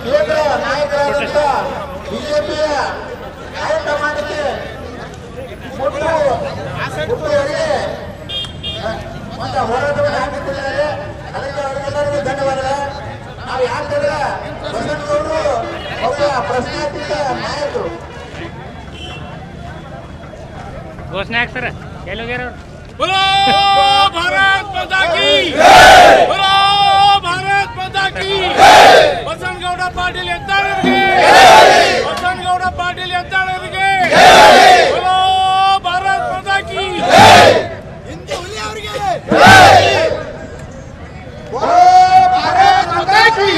ಕೇಂದ್ರ ನಾಯಕರಾದಂಥ ಬಿಜೆಪಿಯ ಹೈಕಮಾಂಡ್ಗೆ ಮುಟ್ಟುವರೆಗೆ ಒಂದು ಹೋರಾಟವನ್ನು ಹಾಕುತ್ತಿದ್ದಾರೆ. ಅದಕ್ಕೆ ಅವರಿಗೆಲ್ಲರಿಗೂ ಧನ್ಯವಾದಗಳು. ನಾವು ಯಾಕಂದ್ರೆ ಬಸವನಗೌಡರು ಒಬ್ಬ ಪ್ರಶ್ನಾತ್ಮಕ ನಾಯಕರು. घोषणा है सर क्या लोग बोलो भारत माता की बोलो भारत माता की बसवनगौಡ पाटील ಎದ್ದಾಳರಿಗೆ बसवनगौಡ पाटील ಎದ್ದಾಳರಿಗೆ बोलो भारत माता की ಹಿಂದೂ ಹುಲಿ ಅವರಿಗೆ बोलो भारत माता की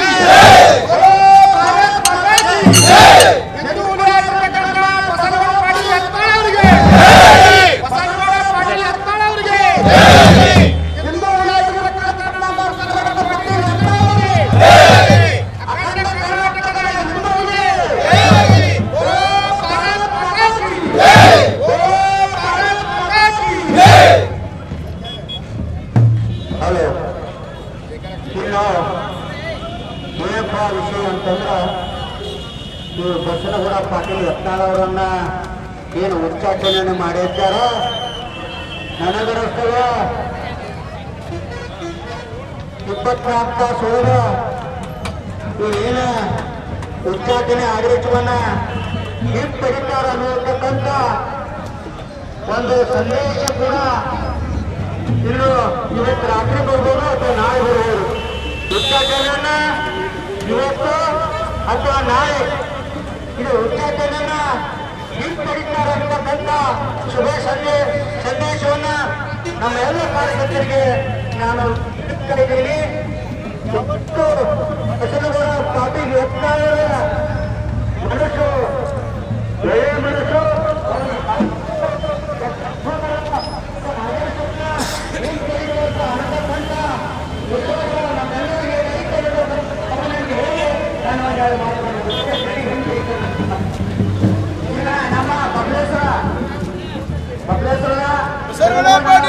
बोलो भारत माता की ಹಿಂದೂ ಹುಲಿ ಆಗಿರತಕ್ಕಂತ ಬಸವನಗೌಡ ಪಾಟೀಲ್ ಎತ್ತಾಳ ಅವರಿಗೆ ವಿಷಯ ಅಂತಂದ್ರೆ ಈ ಬಸವನಗೌಡ ಪಾಟೀಲ್ ಯತ್ನಾಳ್ ಅವರನ್ನ ಏನು ಉಚ್ಚಾಟನೆ ಮಾಡಿದ್ದಾರೋ ನನಗರಸ್ತವ 24 ತಾಸು ಏನು ಉಚ್ಚಾಟನೆ ಆಡಳಿತವನ್ನ ಹಿಂಪಡಿತಾರ ಅನ್ನತಕ್ಕಂಥ ಒಂದು ಸಂದೇಶ ಕೂಡ ಇನ್ನು ಇವತ್ತು ರಾತ್ರಿ ಬರ್ಬೋದು ಅಥವಾ ನಾಳೆ ಬರ್ಬೋದು. ಉಚ್ಚಾಟನೆಯನ್ನ ಇವತ್ತು ಅಥವಾ ನಾಳೆ ಇದು ಉಚ್ಚಾಟನೆಯನ್ನ ಹಿಂಪಡಿತಾರೆ ಅಂತಕ್ಕಂಥ ಶುಭ ಸಂದೇಶವನ್ನ ನಮ್ಮ ಎಲ್ಲ ಕಾರ್ಯಕರ್ತರಿಗೆ ನಾನು ಕರೆದಿದ್ದೀನಿ. ಬಸವನಗೌಡ ಪಾಟೀಲ್ ಯತ್ನಾಳ್ ಮನಸ್ಸು ಒಳ್ಳೆಯ ಮನಸ್ಸು ನಮ್ಮ ಬಸವನಗೌಡ